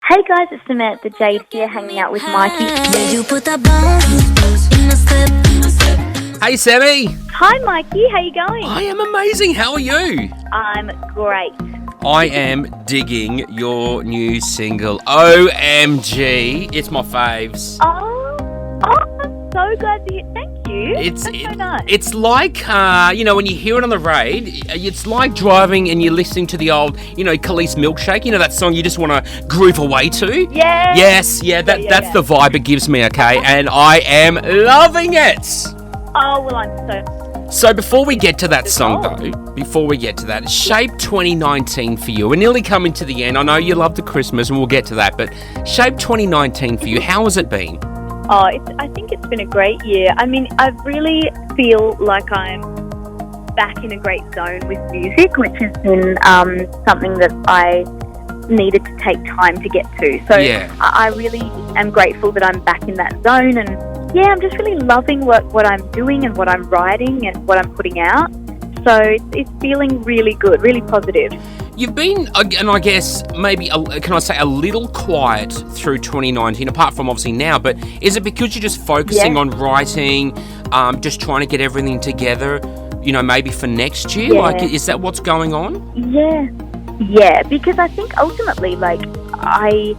Hey guys, it's Samantha Jade here, hanging out with Mikey. Hey Sammy! Hi Mikey, how you going? I am amazing, how are you? I'm great. I am digging your new single, OMG. It's my faves. I'm so glad to hear. Thank you. That's so nice. It's like, when you hear it on the radio, it's like driving and you're listening to the old, Khalees Milkshake, that song you just want to groove away to? Yeah. Yes, that's the vibe it gives me, okay? And I am loving it. Oh, well, I'm So before we get to that song, though, Shape 2019 for you. We're nearly coming to the end. I know you love the Christmas, and we'll get to that, but Shape 2019 for you, how has it been? Oh, I think it's been a great year. I mean, I really feel like I'm back in a great zone with music, which has been something that I needed to take time to get to. So yeah. I really am grateful that I'm back in that zone, and yeah, I'm just really loving what I'm doing and what I'm writing and what I'm putting out. So it's feeling really good, really positive. You've been, and I guess maybe, can I say, a little quiet through 2019, apart from obviously now, but is it because you're just focusing on writing, just trying to get everything together, maybe for next year? Yeah. Like, is that what's going on? Yeah, because I think ultimately, I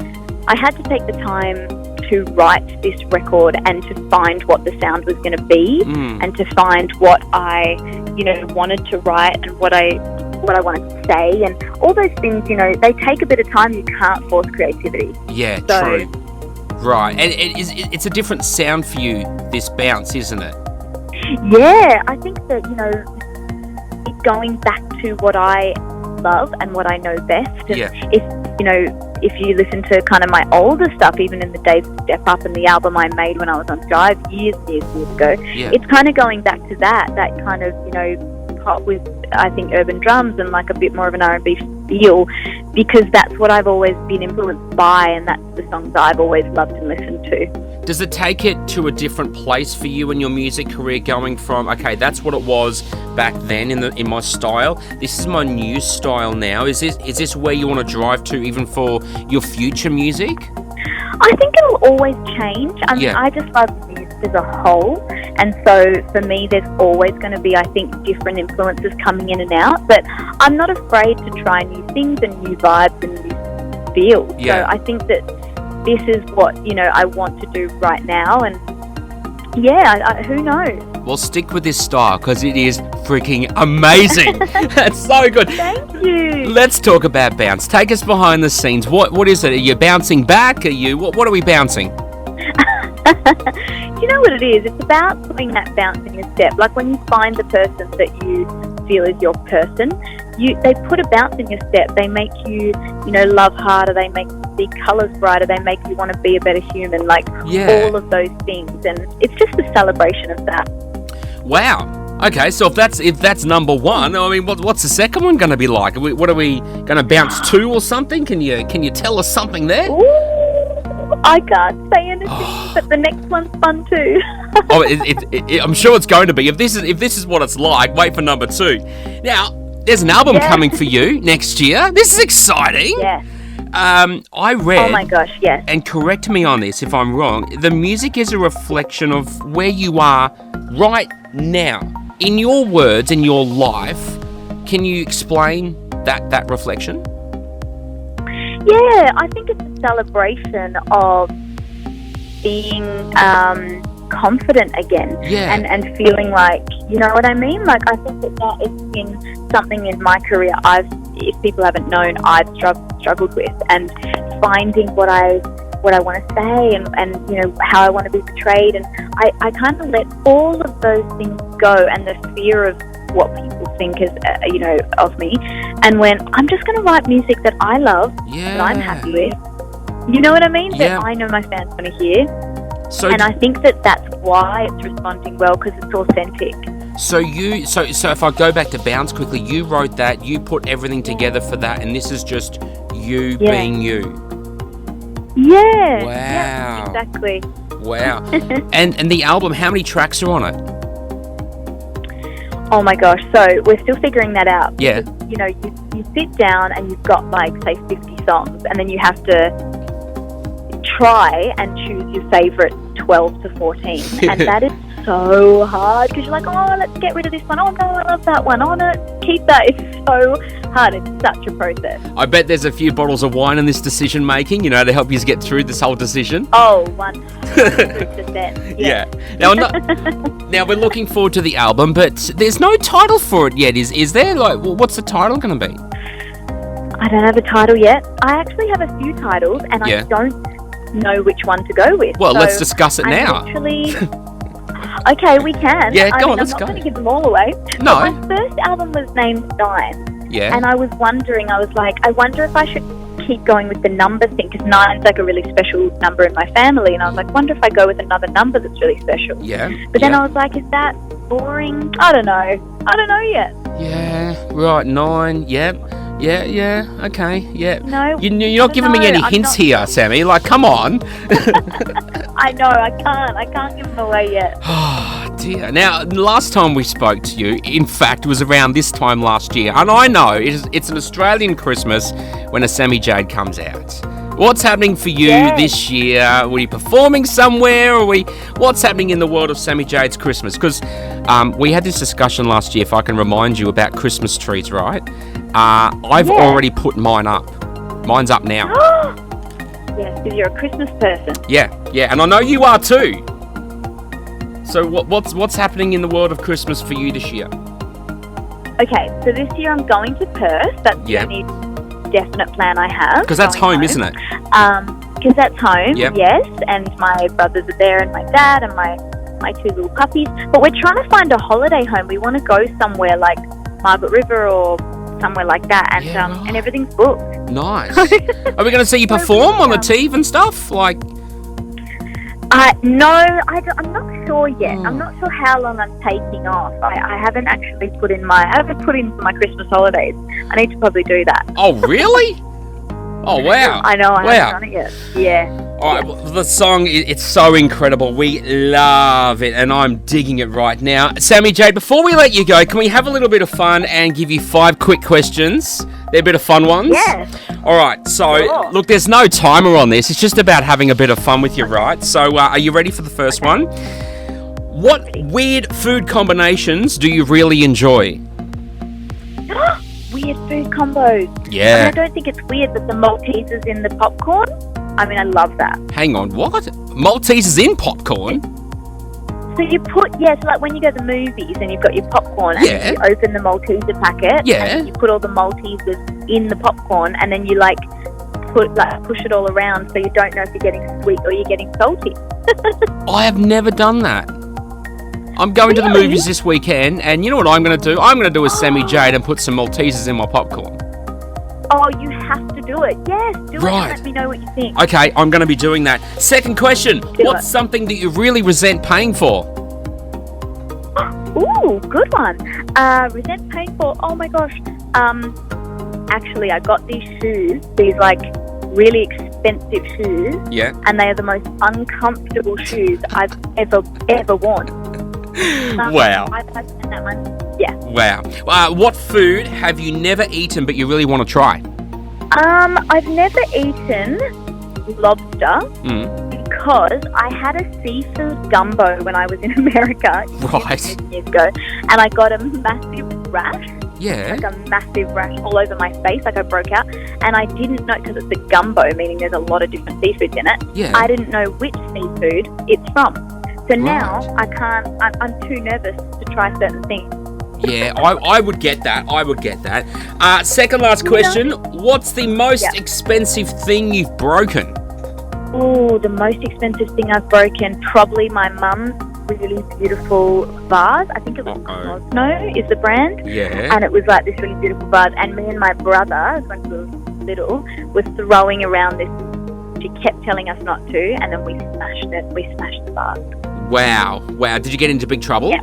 had to take the time to write this record and to find what the sound was going to be and to find what I, wanted to write and what I wanted to say, and all those things, they take a bit of time. You can't force creativity. Yeah, true. Right, and it's a different sound for you, this bounce, isn't it? Yeah, I think that, it's going back to what I love and what I know best. And if you listen to kind of my older stuff, even in the days of Step Up and the album I made when I was on Drive years ago, it's kind of going back to that kind of, pop with, I think, urban drums and like a bit more of an R&B feel, because that's what I've always been influenced by, and that's the songs I've always loved and listened to. Does it take it to a different place for you in your music career, going from, okay, that's what it was back then in my style, this is my new style now? Is this where you want to drive to even for your future music? I think it'll always change. I mean, I just love music as a whole, and so for me there's always going to be, I think, different influences coming in and out, but I'm not afraid to try new things and new vibes and new feels. So I think that this is what, I want to do right now, and who knows? Well, stick with this style, because it is freaking amazing. That's so good. Thank you. Let's talk about bounce. Take us behind the scenes. What is it? Are you bouncing back? What are we bouncing? Do you know what it is? It's about putting that bounce in your step. Like when you find the person that you feel is your person, they put a bounce in your step. They make you, love harder. They make the colours brighter. They make you want to be a better human. All of those things, and it's just a celebration of that. Wow. Okay, so if that's number one, I mean, what's the second one going to be like? What are we going to bounce to or something? Can you tell us something there? Ooh, I can't say anything, but the next one's fun too. I'm sure it's going to be. If this is what it's like, wait for number two. Now, there's an album coming for you next year. This is exciting. Yeah. I read. Oh my gosh, yes. And correct me on this if I'm wrong. The music is a reflection of where you are right now. In your words, in your life, can you explain that reflection? Yeah, I think it's a celebration of being confident again, and feeling like, you know what I mean? Like, I think that has been something in my career if people haven't known, I've struggled with, and finding what I want to say and how I want to be portrayed, and I kind of let all of those things go, and the fear of what people think is of me, and when I'm just going to write music that I love, that I'm happy with, you know what I mean, that I know my fans want to hear. And I think that's why it's responding well, because it's authentic. So if I go back to Bounce quickly, you wrote that, you put everything together for that, and this is just you being you. Yeah. Wow. Yeah, exactly. Wow. and the album, how many tracks are on it? Oh my gosh, so we're still figuring that out. Yeah. Because, you sit down and you've got say 50 songs, and then you have to try and choose your favourite 12 to 14. And that is so hard because you're like, oh, let's get rid of this one. Oh, no, I love that one. Oh, no, keep that. It's so hard. It's such a process. I bet there's a few bottles of wine in this decision making, you know, to help you get through this whole decision. Oh, 100%. Yeah. Now we're looking forward to the album, but there's no title for it yet, is there? Like, what's the title going to be? I don't have a title yet. I actually have a few titles, and I don't know which one to go with. Well, let's discuss it now. Okay, we can. Yeah, go on, let's go. I'm not going to give them all away. No. But my first album was named 9. Yeah. And I was wondering, I wonder if I should keep going with the number thing, because 9's like a really special number in my family. And I was like, wonder if I go with another number that's really special. Yeah. But then I was like, is that boring? I don't know yet. Yeah, right, 9, yep. Yeah, okay, yeah. No, you're not giving me any hints here, Sammy. Like, come on. I know, I can't give them away yet. Oh, dear. Now, last time we spoke to you, in fact, was around this time last year. And I know it's an Australian Christmas when a Sammy Jade comes out. What's happening for you this year? Were you performing somewhere? What's happening in the world of Sammy Jade's Christmas? Because we had this discussion last year, if I can remind you, about Christmas trees, right? I've already put mine up. Mine's up now. Yes, because you're a Christmas person. Yeah, and I know you are too. So what's happening in the world of Christmas for you this year? Okay, so this year I'm going to Perth. That's the only definite plan I have. Because that's home, isn't it? Because that's home, yes. And my brothers are there, and my dad, and my 2 little puppies. But we're trying to find a holiday home. We want to go somewhere like Margaret River or somewhere like that, and and everything's booked. Nice. Are we going to see you perform on the TV and stuff? Like, no, I'm not sure yet. I'm not sure how long I'm taking off. I haven't actually put in my Christmas holidays. I need to probably do that. Oh, really? Oh, wow. I know, I haven't done it yet. Yeah. All right, well, the song, it's so incredible. We love it, and I'm digging it right now. Sammy Jade, before we let you go, can we have a little bit of fun and give you 5 quick questions? They're a bit of fun ones? Yes. All right, so, look, there's no timer on this. It's just about having a bit of fun with you, right? So, are you ready for the first one? What weird food combinations do you really enjoy? Weird food combos. Yeah. I don't think it's weird, but the Maltesers in the popcorn, I mean, I love that. Hang on, what? Maltesers in popcorn? So you put, so like when you go to the movies and you've got your popcorn and you open the Malteser packet and you put all the Maltesers in the popcorn and then you push it all around so you don't know if you're getting sweet or you're getting salty. I have never done that. I'm going to the movies this weekend, and you know what I'm going to do? I'm going to do a Sammy Jade and put some Maltesers in my popcorn. Oh, you have to do it. Yes, do it and let me know what you think. Okay, I'm going to be doing that. Second question. What's something that you really resent paying for? Ooh, good one. Resent paying for, oh my gosh. Actually, I got these shoes, these like really expensive shoes. Yeah. And they are the most uncomfortable shoes I've ever worn. Wow. I spent that money. Yeah. Wow. What food have you never eaten but you really want to try? I've never eaten lobster because I had a seafood gumbo when I was in America years ago, and I got a massive rash. Yeah. Like a massive rash all over my face, like I broke out, and I didn't know, because it's a gumbo, meaning there's a lot of different seafoods in it. Yeah. I didn't know which seafood it's from. So now I can't, I'm too nervous to try certain things. Yeah, I would get that. Second last question. What's the most expensive thing you've broken? Oh, the most expensive thing I've broken, probably my mum's really beautiful vase. I think it was Cosmo is the brand. Yeah. And it was like this really beautiful vase. And me and my brother, when we were little, was throwing around this. She kept telling us not to, and then we smashed it. We smashed the vase. Wow. Did you get into big trouble? Yeah.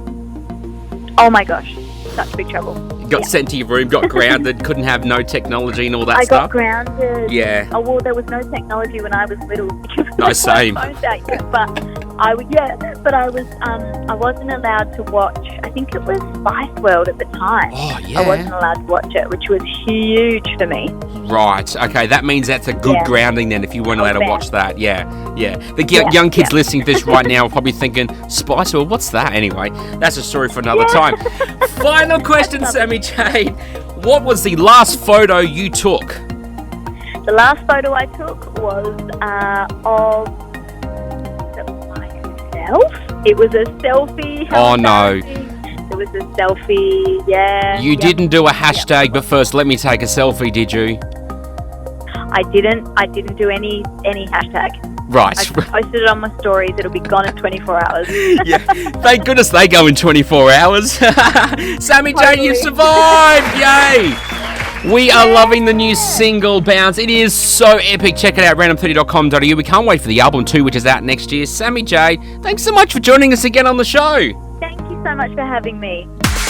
Oh my gosh, such big trouble. Got sent to your room, got grounded, couldn't have no technology and all that I got stuff? grounded. Yeah. Oh, well, there was no technology when I was little. No, same. But But I wasn't allowed to watch. I think it was Spice World at the time. Oh, yeah. I wasn't allowed to watch it, which was huge for me. Right. Okay, that means that's a good grounding then if you weren't allowed to watch that. Yeah. The young kids listening to this right now are probably thinking, Spice World, what's that? Anyway, that's a story for another time. Final question, Sammy Jade. What was the last photo you took? The last photo I took was of myself. It was a selfie. Oh, no. It was a selfie, yeah. You didn't do a hashtag, but first, let me take a selfie, did you? I didn't do any hashtag. Right. I posted it on my stories. It'll be gone in 24 hours. Yeah. Thank goodness they go in 24 hours. Sammy Jade, you survived! Yay! We are loving the new single, Bounce. It is so epic. Check it out, random30.com.au. We can't wait for the album too, which is out next year. Sammy Jade, thanks so much for joining us again on the show. Thank you so much for having me.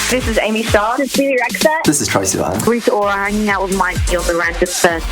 This is Amy Shaw. This is Billy Rexha. This is Tracy Lane. Rita Ora hanging out with Mikey on the Random 30.